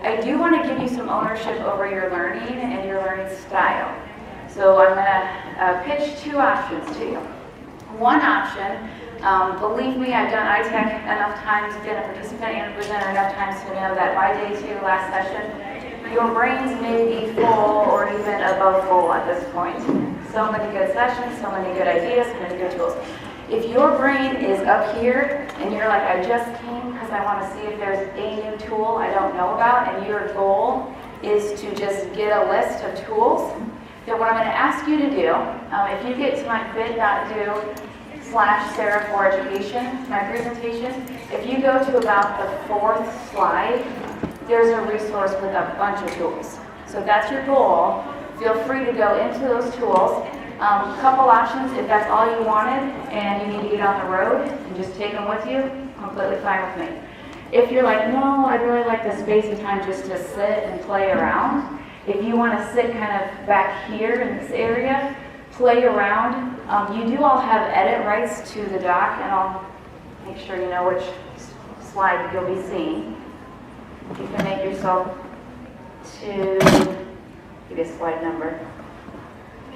I do want to give you some ownership over your learning and your learning style. So I'm going to pitch two options to you. One option, believe me, I've done ITech enough times, been a participant and a presenter enough times to know that by day 2, last session, your brains may be full or even above full at this point. So many good sessions, so many good ideas, so many good tools. If your brain is up here and you're like, I just came because I want to see if there's a new tool I don't know about, and your goal is to just get a list of tools, then what I'm going to ask you to do, if you get to my bit.do/Sarah for Education, my presentation, if you go to about the 4th slide, there's a resource with a bunch of tools. So if that's your goal, feel free to go into those tools. Couple options, if that's all you wanted and you need to get on the road and just take them with you, completely fine with me. If you're like, no, I'd really like the space and time just to sit and play around, if you want to sit kind of back here in this area, play around. You do all have edit rights to the doc, and I'll make sure you know which slide you'll be seeing. You can make yourself to, give you a slide number.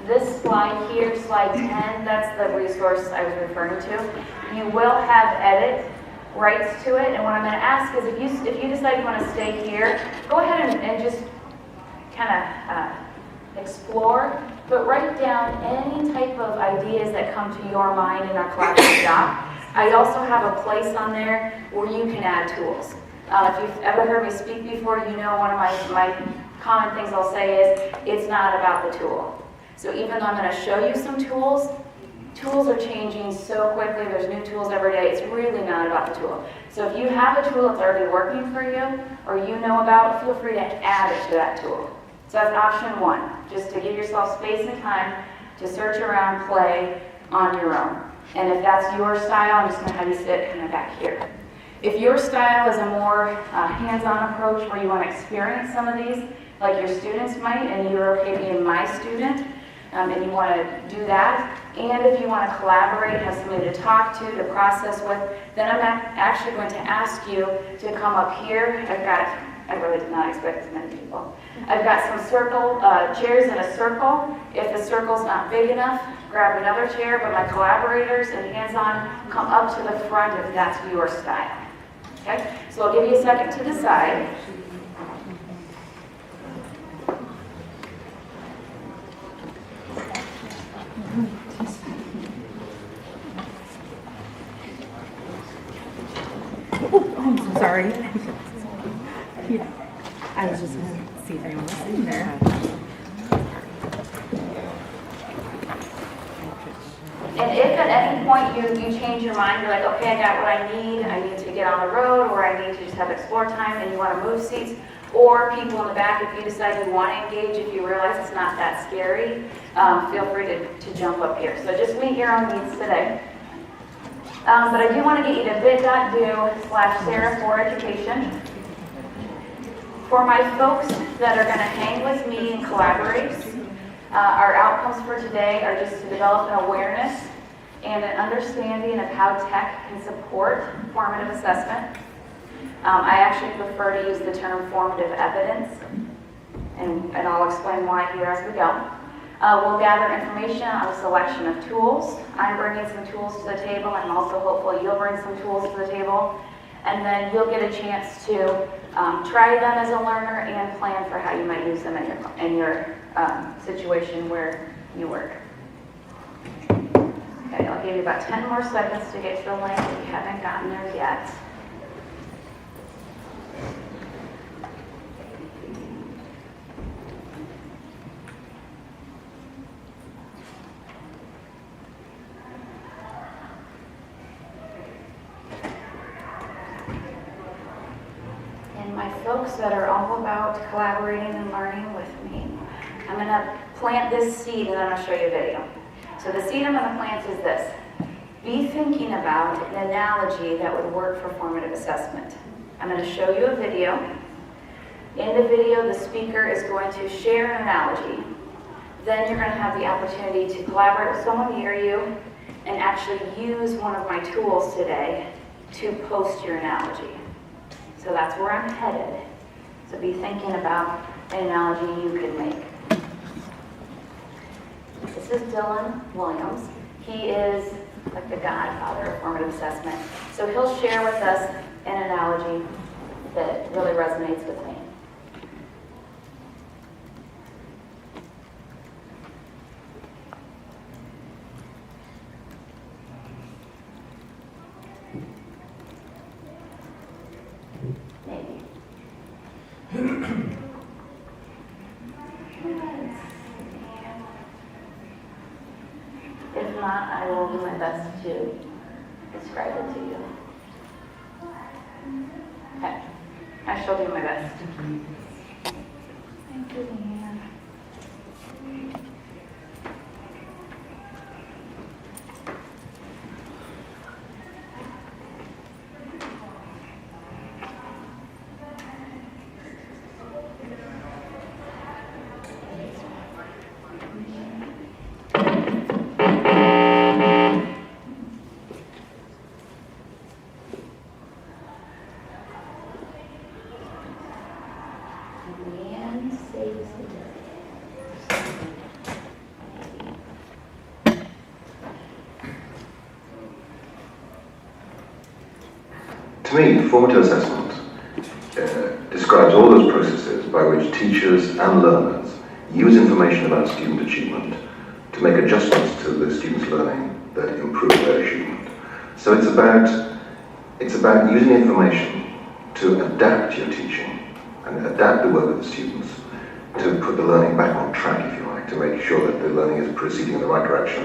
This slide here, slide 10, that's the resource I was referring to. You will have edit rights to it, and what I'm going to ask is if you decide you want to stay here, go ahead and just kind of explore, but write down any type of ideas that come to your mind in our collaborative doc. I also have a place on there where you can add tools. If you've ever heard me speak before, you know one of my common things I'll say is, it's not about the tool. So even though I'm going to show you some tools are changing so quickly, there's new tools every day, it's really not about the tool. So if you have a tool that's already working for you, or you know about, feel free to add it to that tool. So that's option 1, just to give yourself space and time to search around, play on your own. And if that's your style, I'm just going to have you sit kind of back here. If your style is a more hands-on approach where you want to experience some of these, like your students might, and you're okay being my student, and you want to do that, and if you want to collaborate, have somebody to talk to process with, then I'm actually going to ask you to come up here. I really did not expect as many people. I've got some chairs in a circle. If the circle's not big enough, grab another chair, but my collaborators and hands-on come up to the front if that's your style. Okay? So I'll give you a second to decide. I'm so sorry. Yeah. I was just going to see if anyone was in there. And if at any point you change your mind, you're like, okay, I got what I need to get on the road, or I need to just have explore time, and you want to move seats, or people in the back, if you decide you want to engage, if you realize it's not that scary, feel free to jump up here. So just meet your own needs today. But I do want to get you to bit.do/Sarah for Education. For my folks that are going to hang with me and collaborate, our outcomes for today are just to develop an awareness and an understanding of how tech can support formative assessment. I actually prefer to use the term formative evidence, and I'll explain why here as we go. We'll gather information on a selection of tools. I'm bringing some tools to the table. I'm also hopeful you'll bring some tools to the table. And then you'll get a chance to try them as a learner and plan for how you might use them in your situation where you work. Okay, I'll give you about 10 more seconds to get to the link if you haven't gotten there yet. Folks that are all about collaborating and learning with me, I'm going to plant this seed and then I'll show you a video. So the seed I'm going to plant is this. Be thinking about an analogy that would work for formative assessment. I'm going to show you a video. In the video, the speaker is going to share an analogy. Then you're going to have the opportunity to collaborate with someone near you and actually use one of my tools today to post your analogy. So that's where I'm headed. So be thinking about an analogy you could make. This is Dylan Williams. He is like the godfather of formative assessment. So he'll share with us an analogy that really resonates with me. Maybe. If not, I will do my best to describe it to you. Okay, I shall do my best. Thank you, Leanne. Leanne saves the day. To me, formative assessment describes all those processes by which teachers and learners use information about student achievement to make adjustments to the student's learning that improve their achievement. So it's about using information to adapt your teaching and adapt the work of the students to put the learning back on track, if you like, to make sure that the learning is proceeding in the right direction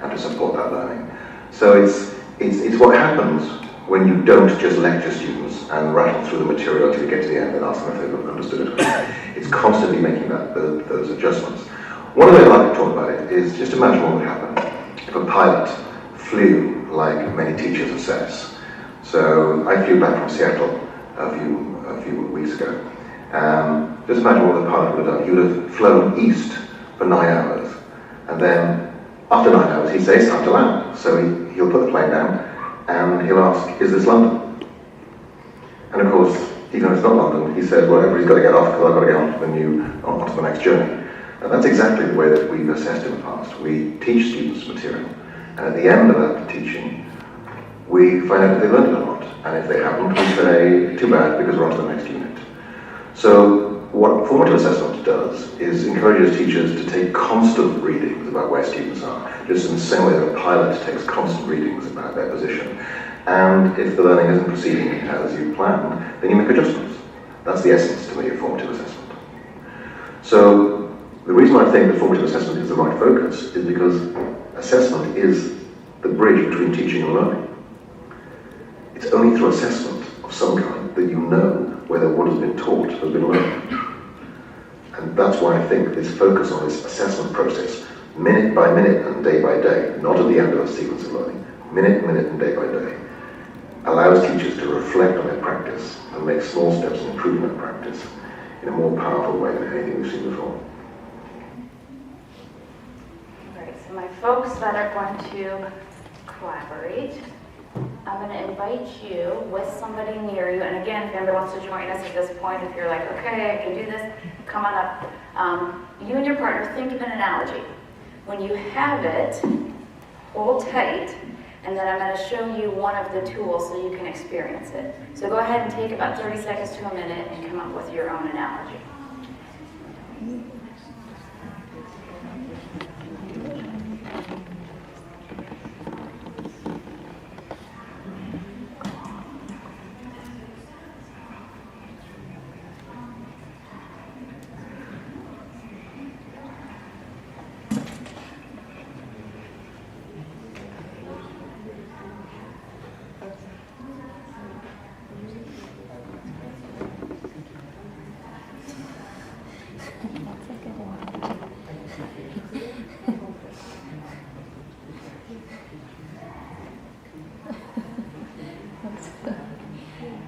and to support that learning. So it's what happens when you don't just lecture students and rattle through the material until you get to the end and ask them if they've understood it. It's constantly making those adjustments. One of the ways I like to talk about it is just imagine what would happen if a pilot flew like many teachers assess. So I flew back from Seattle a few weeks ago. Just imagine what the pilot would have done. He would have flown east for 9 hours, and then after 9 hours he'd say it's time to land. So he'll put the plane down and he'll ask, is this London? And of course, even if it's not London, he says, well, everybody's got to get off because I've got to get onto the next journey. And that's exactly the way that we've assessed in the past. We teach students material, and at the end of that teaching, we find out if they learned it or not. And if they haven't, we say, too bad, because we're on to the next unit. So what formative assessment does is encourages teachers to take constant readings about where students are, just in the same way that a pilot takes constant readings about their position. And if the learning isn't proceeding as you planned, then you make adjustments. That's the essence, to me, of formative assessment. So the reason I think that formative assessment is the right focus is because assessment is the bridge between teaching and learning. It's only through assessment of some kind that you know whether what has been taught has been learned. And that's why I think this focus on this assessment process, minute by minute and day by day, not at the end of a sequence of learning, minute and day by day, allows teachers to reflect on their practice and make small steps in improving that practice in a more powerful way than anything we've seen before. All right, so my folks that are going to collaborate, I'm going to invite you with somebody near you. And again, if anybody wants to join us at this point, if you're like, okay, I can do this, come on up. You and your partner think of an analogy. When you have it, hold tight, and then I'm going to show you one of the tools so you can experience it. So go ahead and take about 30 seconds to a minute and come up with your own analogy.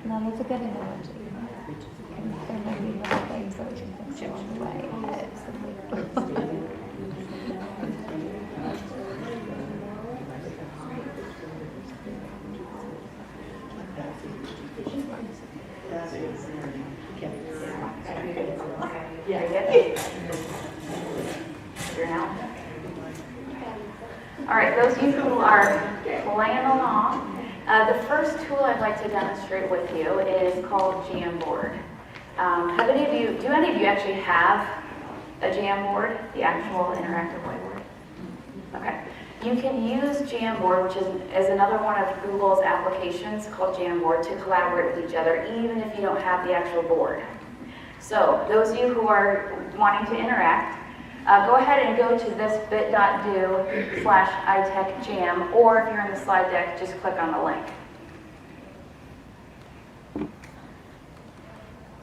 That was a good analogy. And there may be little things that we can fix along the way. Very good. You're now. All right, those of you who are playing along, the first tool I'd like to demonstrate with you is called Jamboard. Do any of you actually have a Jamboard, the actual interactive whiteboard? Okay. You can use Jamboard, which is another one of Google's applications called Jamboard, to collaborate with each other, even if you don't have the actual board. So those of you who are wanting to interact, go ahead and go to this bit.do/itechjam, or if you're in the slide deck, just click on the link.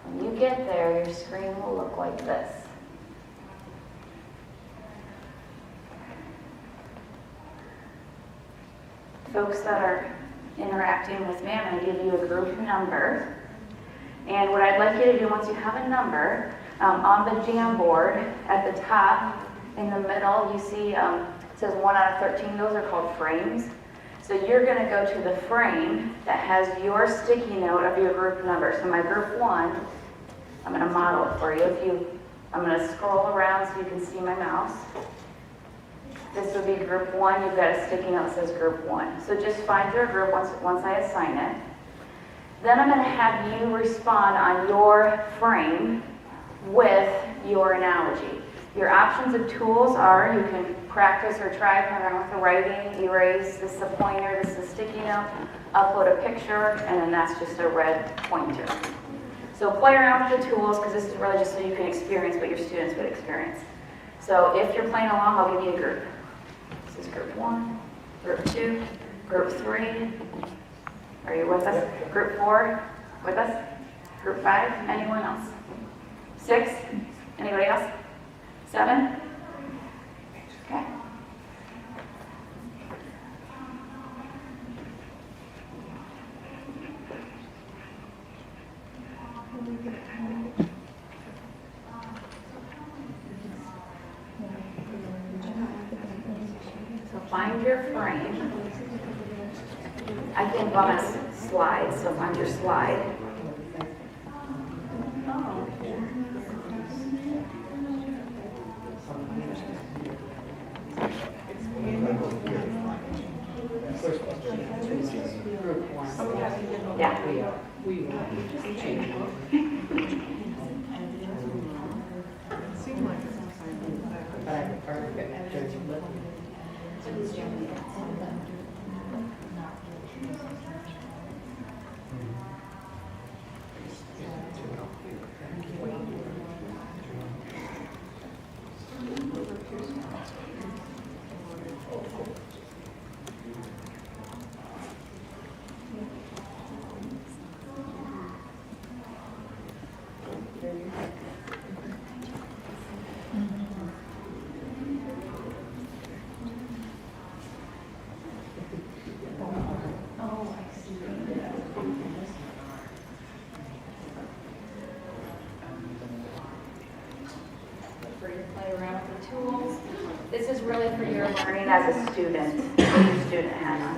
When you get there, your screen will look like this. Folks that are interacting with me, I'm going to give you a group number. And what I'd like you to do, once you have a number, on the Jamboard, at the top, in the middle, you see it says 1 out of 13. Those are called frames. So you're going to go to the frame that has your sticky note of your group number. So my group 1, I'm going to model it for you. I'm going to scroll around so you can see my mouse. This would be group 1. You've got a sticky note that says group 1. So just find your group once I assign it. Then I'm going to have you respond on your frame with your analogy. Your options of tools are you can practice or try around with the writing, erase, this is a pointer, this is a sticky note, upload a picture, and then that's just a red pointer. So play around with the tools because this is really just so you can experience what your students would experience. So if you're playing along, I'll give you a group. This is group 1, group 2, group 3. Are you with us? Group 4, with us? Group 5, anyone else? 6, anybody else? 7? Okay. So find your frame. I think on a slide, so find your slide. Yeah. This is really for your learning as a student, what your student has on.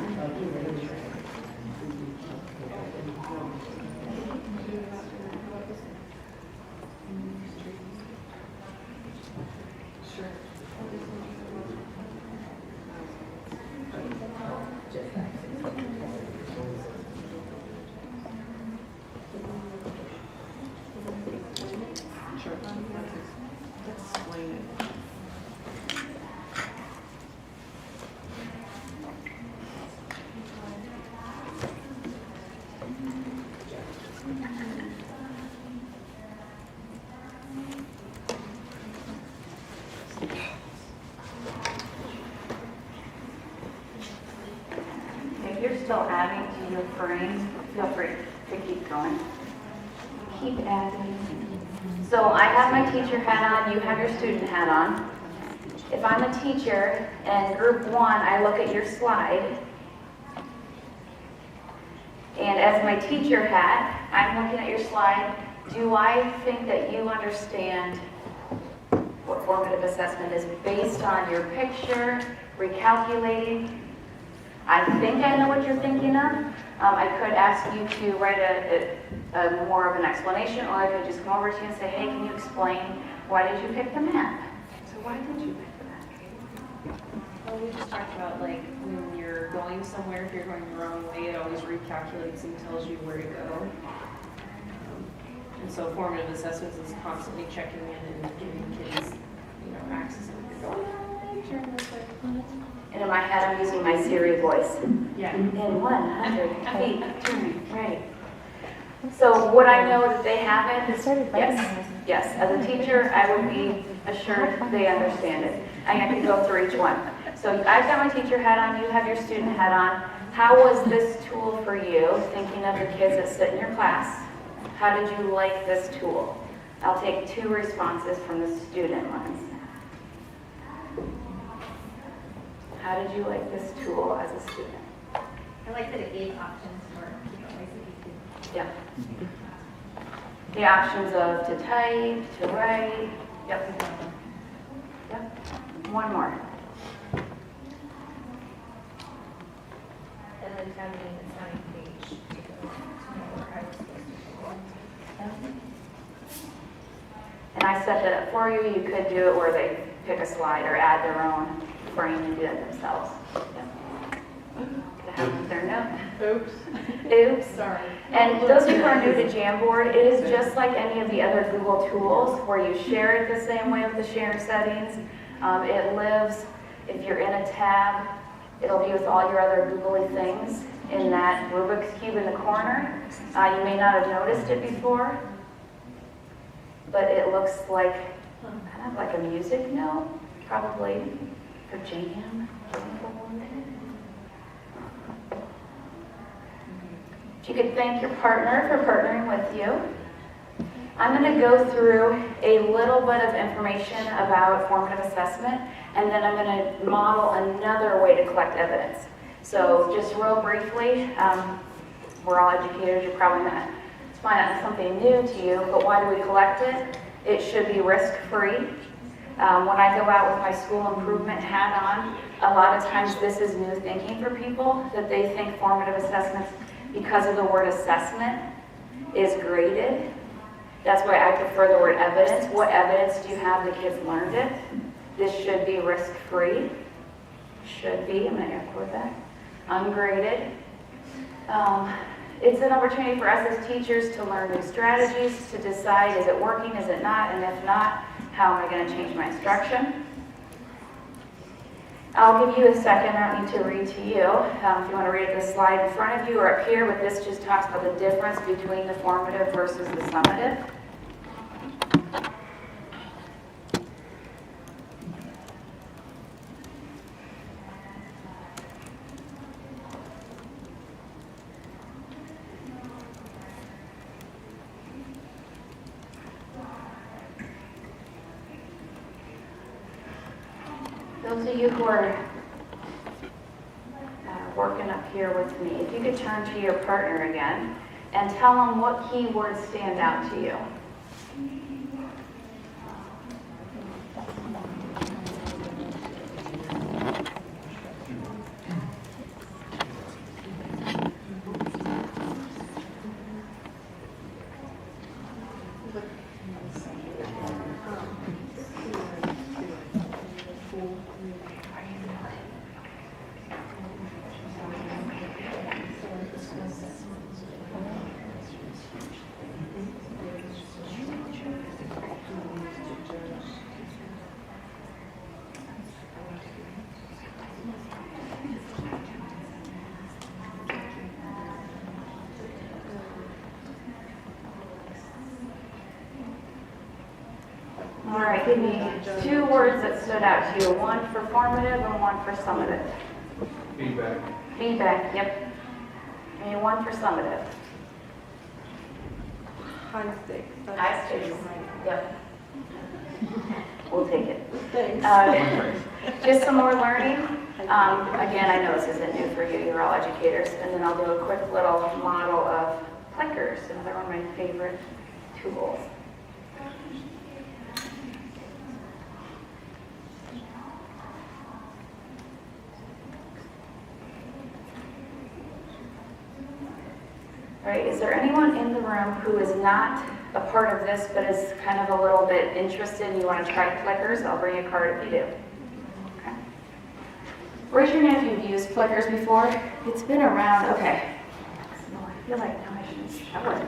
Still adding to your frame, feel free to keep going. Keep adding. So I have my teacher hat on, you have your student hat on. If I'm a teacher and group 1, I look at your slide. And as my teacher hat, I'm looking at your slide. Do I think that you understand what formative assessment is based on your picture, recalculating? I think I know what you're thinking of. I could ask you to write a more of an explanation, or I could just come over to you and say, hey, can you explain why did you pick the map? So why did you pick the map? Well, we just talked about like when you're going somewhere, if you're going the wrong way, it always recalculates and tells you where to go. And so formative assessments is constantly checking in and giving kids, access and if you're going the wrong way, turn this way. And in my head, I'm using my Siri voice. Yeah. In 100 feet, turn right. So would I know that they have it? Yes. Yes. As a teacher, I would be assured they understand it. I have to go through each one. So I've got my teacher hat on, you have your student hat on. How was this tool for you, thinking of the kids that sit in your class? How did you like this tool? I'll take 2 responses from the student ones. How did you like this tool as a student? I like that it gave options for, ways that you could. Yeah. The options of to type, to write. Yep. Yep. One more. And then found me the sign page to go to know where I was supposed to go. And I set that up for you. You could do it where they pick a slide or add their own frame and do that themselves. Yep. Could have with their note. Oops. Oops. Sorry. And those of you who are new to Jamboard, it is just like any of the other Google tools where you share it the same way with the share settings. It lives, if you're in a tab, it'll be with all your other Googly things in that Rubik's Cube in the corner. You may not have noticed it before, but it looks like kind of like a music note, probably for jam. If you could thank your partner for partnering with you. I'm going to go through a little bit of information about formative assessment, and then I'm going to model another way to collect evidence. So just real briefly, we're all educators, you're probably not, it's probably not something new to you, but why do we collect it? It should be risk-free. When I go out with my school improvement hat on, a lot of times this is new thinking for people, that they think formative assessments, because of the word assessment, is graded. That's why I prefer the word evidence. What evidence do you have the kids learned it? This should be risk-free. Should be, I'm going to quote that. Ungraded. It's an opportunity for us as teachers to learn new strategies, to decide is it working, is it not, and if not, how am I going to change my instruction? I'll give you a second, I don't need to read to you. If you want to read it, the slide in front of you or up here, but this just talks about the difference between the formative versus the summative. Those of you who are working up here with me, if you could turn to your partner again and tell them what keywords stand out to you. All right, give me 2 words that stood out to you, one for formative and one for summative. Feedback. Feedback, yep. Give me one for summative. High stakes. High stakes, yep. We'll take it. Thanks. Just some more learning. Again, I know this isn't new for you, you're all educators, and then I'll do a quick little model of clickers, another one of my favorite tools. right, is there anyone in the room who is not a part of this, but is kind of a little bit interested and you want to try clickers? I'll bring a card if you do. Okay. Raise your hand if you've used clickers before. It's been around, okay. I feel like now I should show it.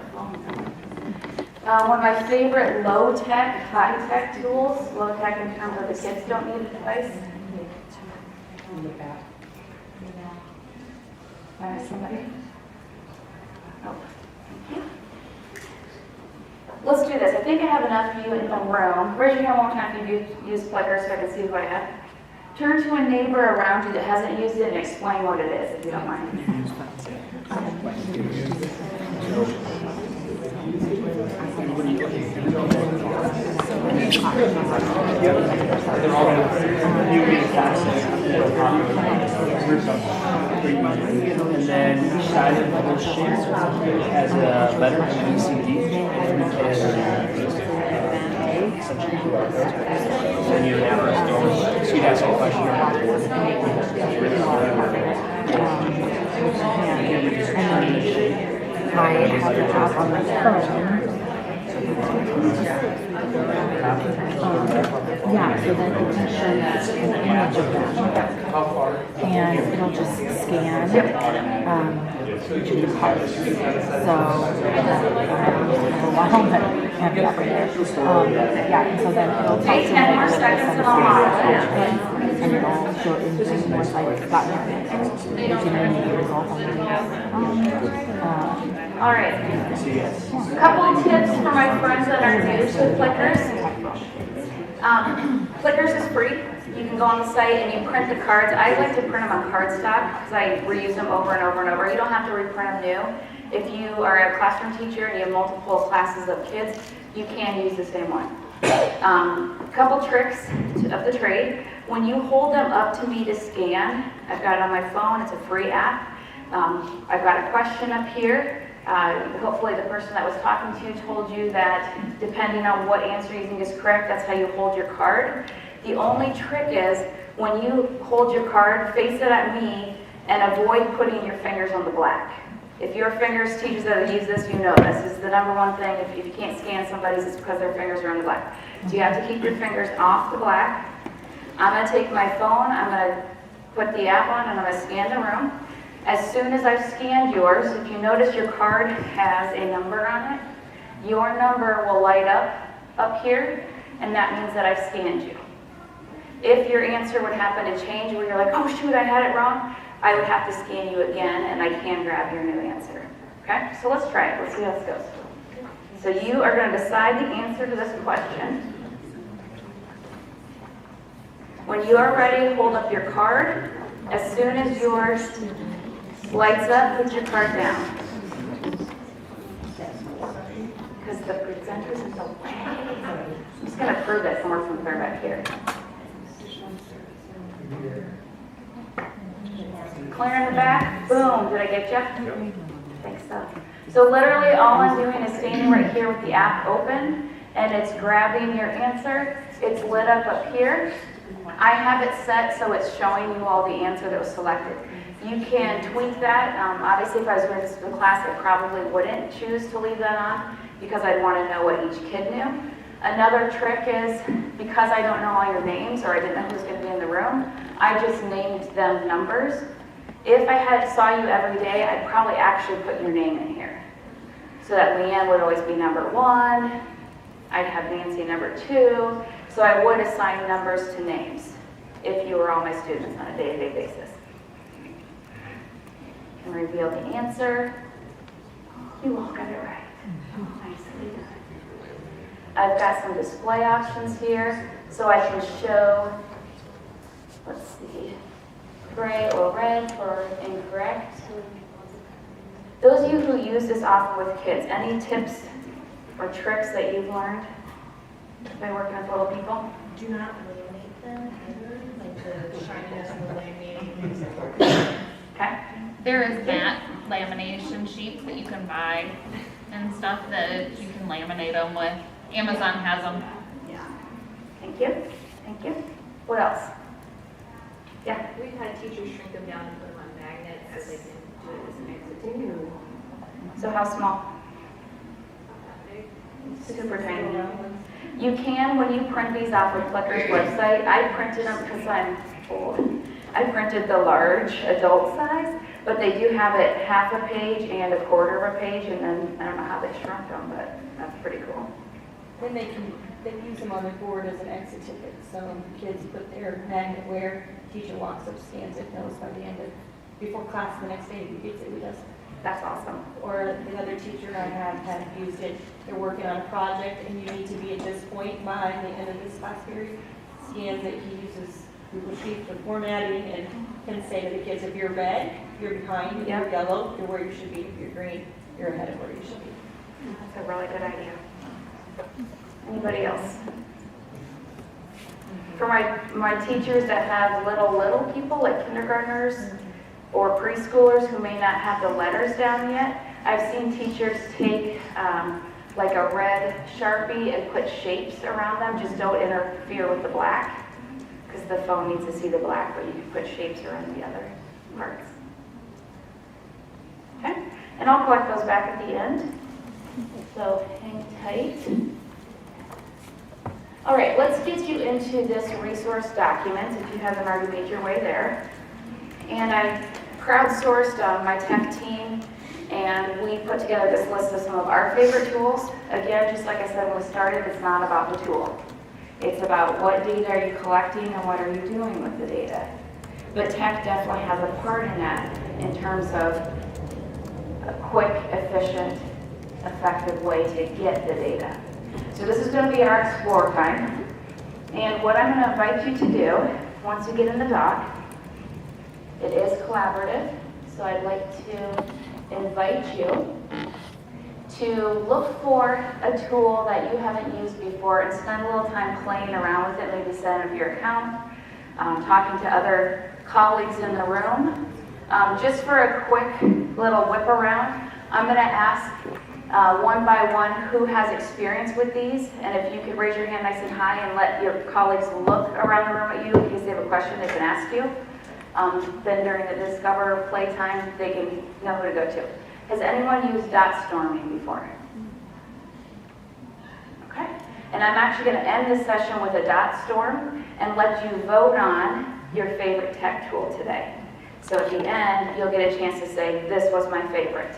One of my favorite low-tech, high-tech tools, low-tech in terms of the kids don't need a device. Somebody? Oh, thank you. Let's do this. I think I have enough of you in the room. Raise your hand one more time if you've used clickers so I can see who I have. Turn to a neighbor around you that hasn't used it and explain what it is, if you don't mind. And then each side of the shape has a letter A, B, C, D. And you have so you'd ask a question about the word. I have the app on my phone. Yeah, so then it can show you an image of them. And it'll just scan each of the parts. So, for a while, but I have that right there. Yeah, so then it'll Take 10 more seconds and I'll model it. And it'll show it in once I've gotten it. There's going to be a result on the All right. A couple of tips for my friends that are new to clickers. Clickers is free. You can go on the site and you print the cards. I like to print them on cardstock because I reuse them over and over and over. You don't have to reprint them new. If you are a classroom teacher and you have multiple classes of kids, you can use the same one. Couple tricks of the trade. When you hold them up to me to scan, I've got it on my phone. It's a free app. I've got a question up here. Hopefully the person that was talking to you told you that depending on what answer you think is correct, that's how you hold your card. The only trick is when you hold your card, face it at me and avoid putting your fingers on the black. If your fingers, teachers that have used this, you know this is the number one thing. If you can't scan somebody's, it's because their fingers are on the black. So you have to keep your fingers off the black. I'm going to take my phone, I'm going to put the app on, and I'm going to scan the room. As soon as I've scanned yours, if you notice your card has a number on it, your number will light up here, and that means that I've scanned you. If your answer would happen to change where you're like, oh shoot, I had it wrong, I would have to scan you again, and I can grab your new answer. Okay, so let's try it. Let's see how this goes. So you are going to decide the answer to this question. When you are ready, hold up your card. As soon as yours lights up, put your card down. Because the presenter's in the way. I'm just going to prove it somewhere from clear back here. Clear in the back. Boom. Did I get you? I think so. So literally all I'm doing is standing right here with the app open, and it's grabbing your answer. It's lit up here. I have it set so it's showing you all the answer that was selected. You can tweak that. Obviously, if I was going to the class, I probably wouldn't choose to leave that on because I'd want to know what each kid knew. Another trick is, because I don't know all your names or I didn't know who was going to be in the room, I just named them numbers. If I saw you every day, I'd probably actually put your name in here. So that Leanne would always be number 1. I'd have Nancy number 2. So I would assign numbers to names if you were all my students on a day-to-day basis. And reveal the answer. You all got it right. Nicely done. I've got some display options here so I can show, let's see, gray or red for incorrect. Those of you who use this often with kids, any tips or tricks that you've learned by working with little people? Do not laminate them either, like the shininess of the laminating. Okay. There is matte lamination sheets that you can buy and stuff that you can laminate them with. Amazon has them. Yeah. Thank you. Thank you. What else? Yeah. We've had teachers shrink them down and put them on magnets so they can do it as an exit. So how small? Super tiny. You can, when you print these off of Clicker's website, I printed them because I'm old. I printed the large adult size, but they do have it half a page and a quarter of a page, and then I don't know how they shrunk them, but that's pretty cool. Then they use them on their board as an exit ticket. So kids put their magnet where teacher walks up, scans it, knows by the end of, before class the next day who gets it, who doesn't. That's awesome. Or another teacher I have used it, they're working on a project and you need to be at this point by the end of this class period. Scans it, he uses Google Sheets for formatting and can say to the kids, if you're red, you're behind, if you're yellow, you're where you should be, if you're green, you're ahead of where you should be. That's a really good idea. Anybody else? For my teachers that have little people, like kindergartners or preschoolers who may not have the letters down yet, I've seen teachers take like a red Sharpie and put shapes around them. Just don't interfere with the black, because the phone needs to see the black, but you can put shapes around the other parts. Okay, and I'll collect those back at the end. So hang tight. All right, let's get you into this resource document if you haven't already made your way there. And I crowdsourced my tech team, and we put together this list of some of our favorite tools. Again, just like I said when we started, it's not about the tool. It's about what data are you collecting and what are you doing with the data. But tech definitely has a part in that in terms of a quick, efficient, effective way to get the data. So this is going to be our explore time. And what I'm going to invite you to do, once you get in the doc, it is collaborative. So I'd like to invite you to look for a tool that you haven't used before and spend a little time playing around with it, maybe set up your account, talking to other colleagues in the room. Just for a quick little whip around, I'm going to ask one by one who has experience with these, and if you could raise your hand nice and high and let your colleagues look around the room at you in case they have a question they can ask you. Then during the Discover playtime, they can know who to go to. Has anyone used dot storming before? Okay. And I'm actually going to end this session with a dot storm and let you vote on your favorite tech tool today. So at the end, you'll get a chance to say, this was my favorite,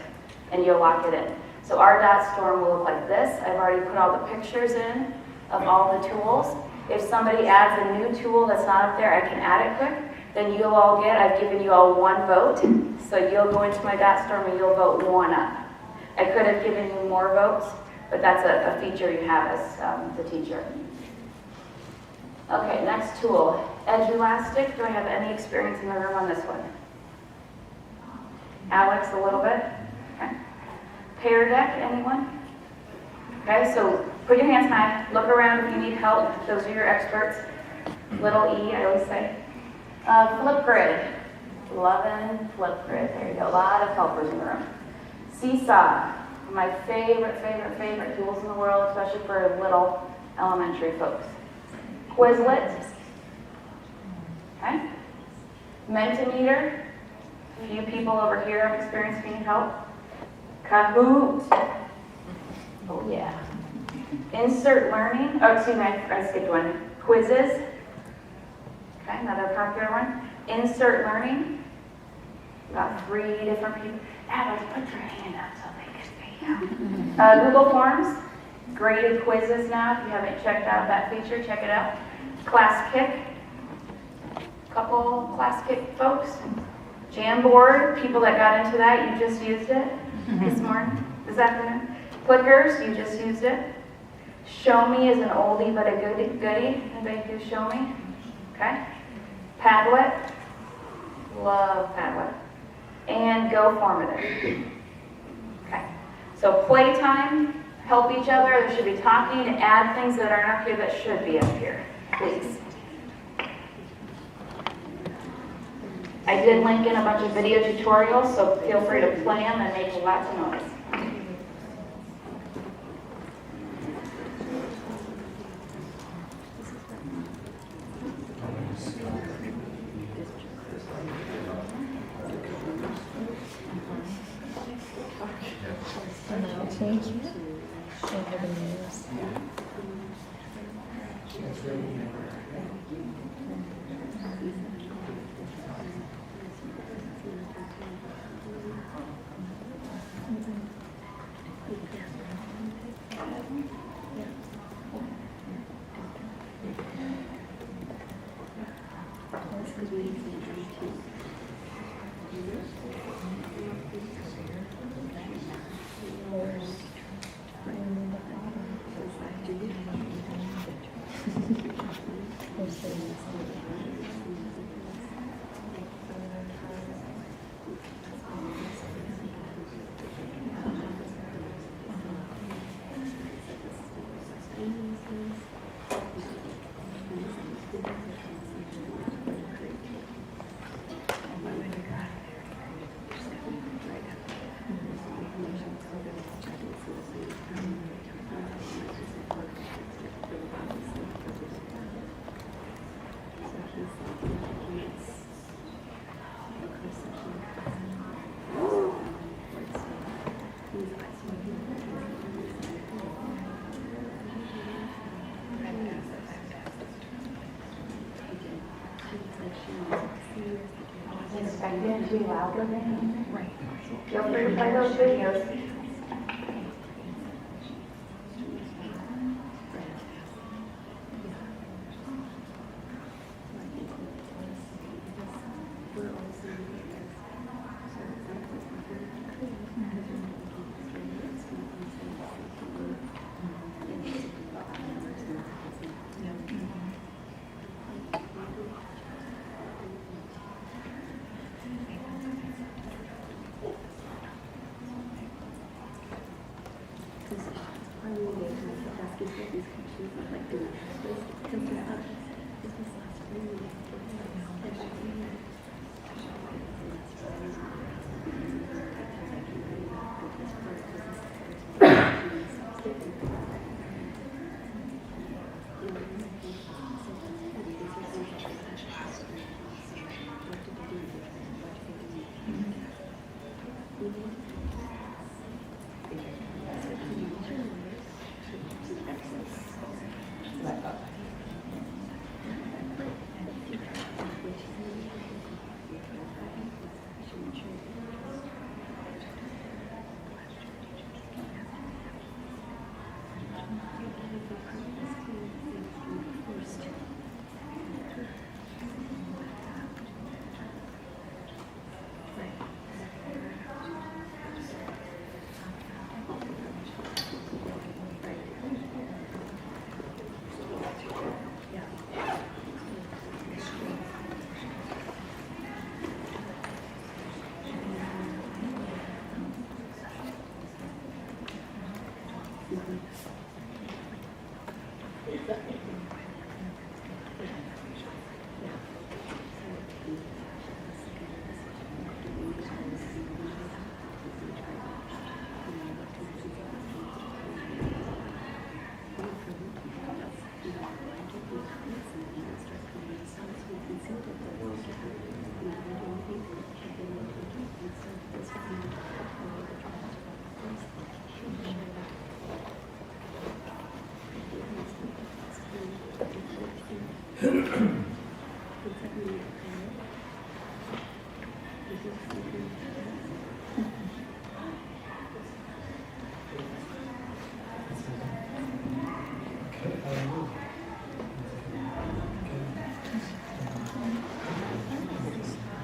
and you'll lock it in. So our dot storm will look like this. I've already put all the pictures in of all the tools. If somebody adds a new tool that's not up there, I can add it quick. Then you'll all get, I've given you all one vote. So you'll go into my dot storm and you'll vote one up. I could have given you more votes, but that's a feature you have as the teacher. Okay, next tool, Edulastic. Do I have any experience in the room on this one? Alex, a little bit? Okay. Pear Deck, anyone? Okay, so put your hands high, look around if you need help. Those are your experts. Little E, I always say. Flipgrid. Loving Flipgrid. There you go. A lot of helpers in the room. Seesaw. My favorite tools in the world, especially for little elementary folks. Quizlet. Okay. Mentimeter. A few people over here have experience if you need help. Kahoot. Oh yeah. Insert learning. Oh, excuse me, I skipped one. Quizzes. Okay, another popular one. Insert learning. About 3 different people. Alex, put your hand up so they can see you. Google Forms. Graded quizzes now. If you haven't checked out that feature, check it out. ClassKick. Couple ClassKick folks. Jamboard. People that got into that, you just used it this morning, this afternoon. Clickers, you just used it. Show Me is an oldie but a goodie. Anybody do Show Me? Okay. Padlet. Love Padlet. And Go Formative. Okay. So playtime, help each other. There should be talking, add things that aren't up here that should be up here, please. I did link in a bunch of video tutorials, so feel free to play them and make lots of noise. Thank you. Thank you for the news. Expecting it to be louder than him. Right. Feel free to play those videos.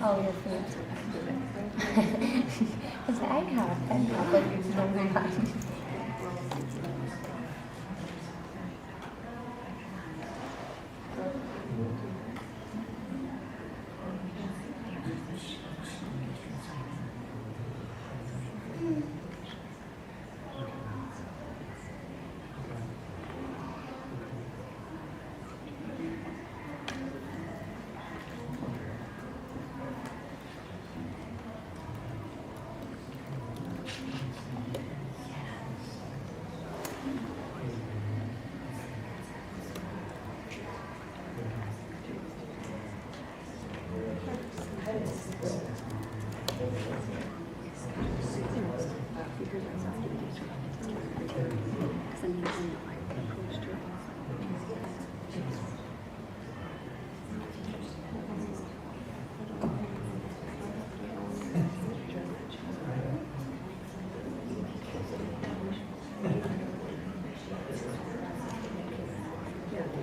Oh, your food. Because I have like it's no mind.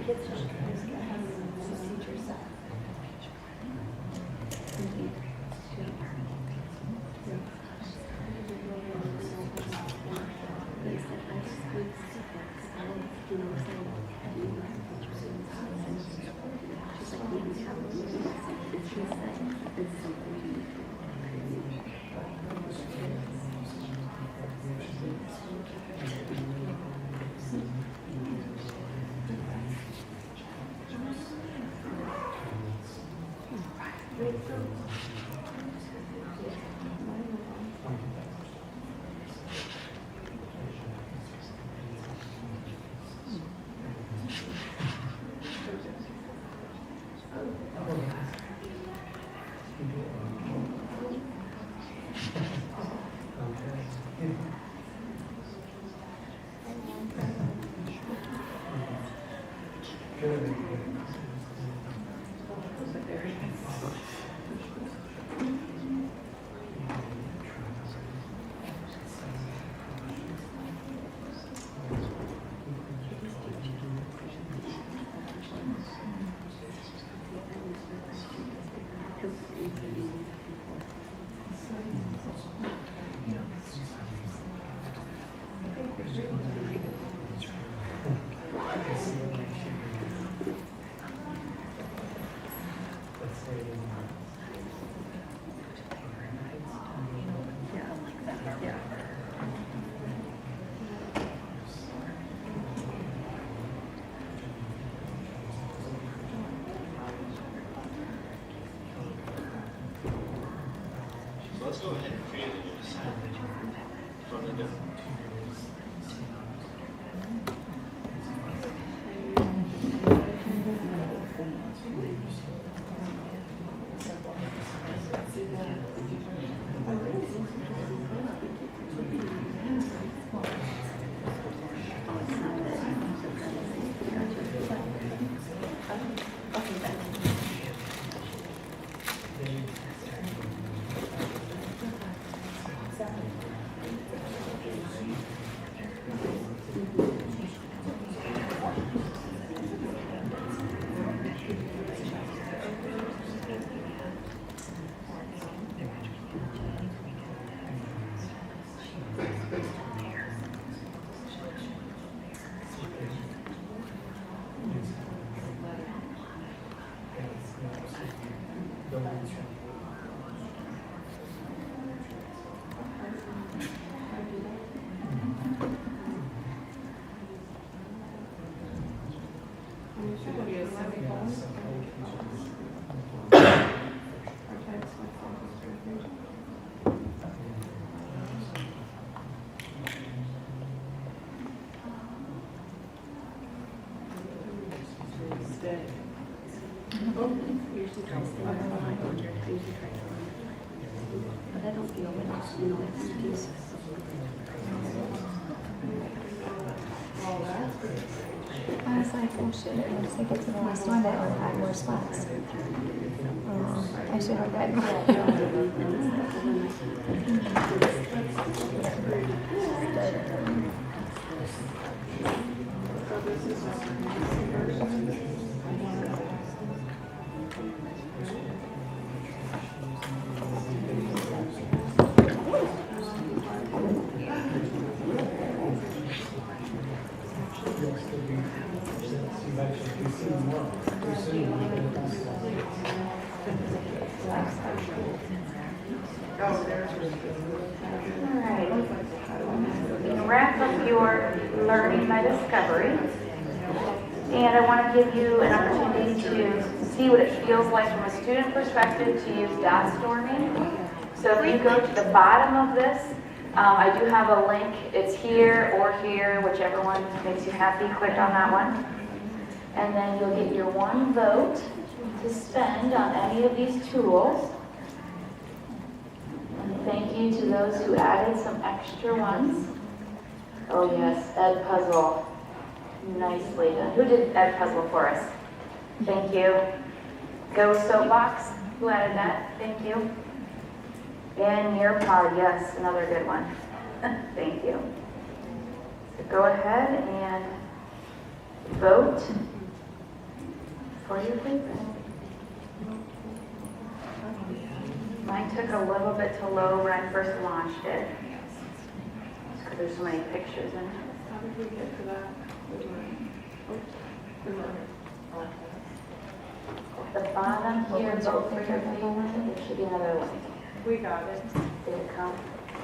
Let's go ahead and create a new assignment from the different. I was like, oh shit, once I get to the last one, I will add more spots. I should have Alright, you can wrap up your learning by discovery. And I want to give you an opportunity to see what it feels like from a student perspective to use dot storming. So if you go to the bottom of this, I do have a link. It's here or here, whichever one makes you happy. Click on that one. And then you'll get your one vote to spend on any of these tools. And thank you to those who added some extra ones. Oh yes, Ed Puzzle. Nicely done. Who did Ed Puzzle for us? Thank you. Go Soapbox. Who added that? Thank you. And Nearpod, yes, another good one. Thank you. So go ahead and vote For your favorite. Mine took a little bit to load when I first launched it. Because there's so many pictures in it. How did we get to that? At the bottom here, vote for your favorite. There should be another link. We got it. Did it come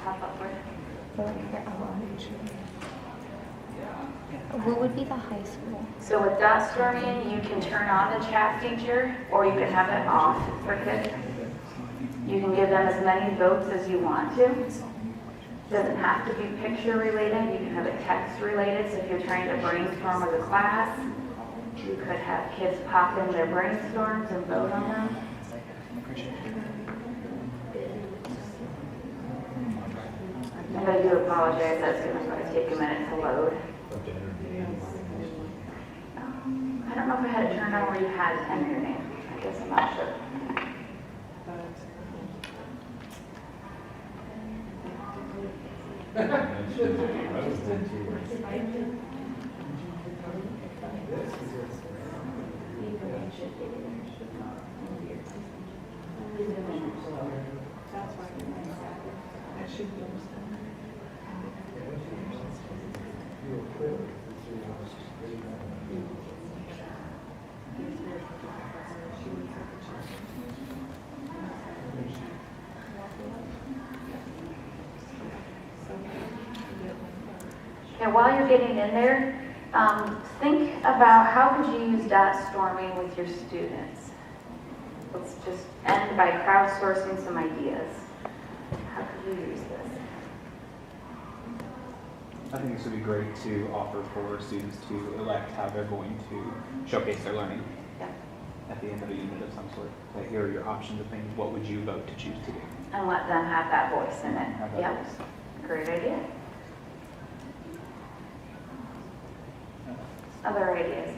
pop up for it? What would be the high school? So with dot storming, you can turn on the chat feature, or you can have it off for kids. You can give them as many votes as you want to. Doesn't have to be picture related, you can have it text related, so if you're trying to brainstorm with a class, you could have kids pop in their brainstorms and vote on them. And I do apologize, that's gonna take a minute to load. I don't know if I had it turned on where you had to enter your name. I guess I'm not sure. And while you're getting in there, think about how could you use dot storming with your students. Let's just end by crowdsourcing some ideas. How could you use this? I think this would be great to offer for students to elect how they're going to showcase their learning Yeah. at the end of a unit of some sort. Like, here are your options of things. What would you vote to choose to do? And let them have that voice in it. Have that Yep. voice. Great idea. Other ideas?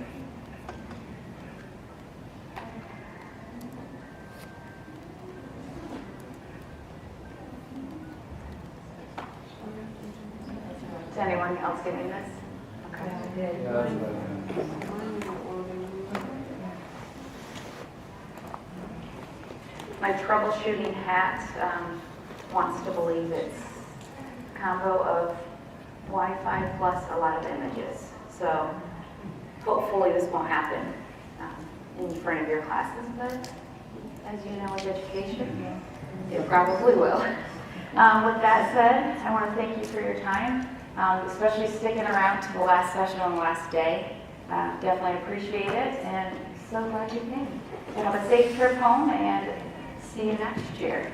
Is anyone else getting this? Okay. My troubleshooting hat wants to believe it's a combo of Wi-Fi plus a lot of images. So hopefully this won't happen in front of your classes, but as you know with education, it probably will. With that said, I want to thank you for your time, especially sticking around to the last session on the last day. Definitely appreciate it, and so glad you came. So have a safe trip home, and see you next year.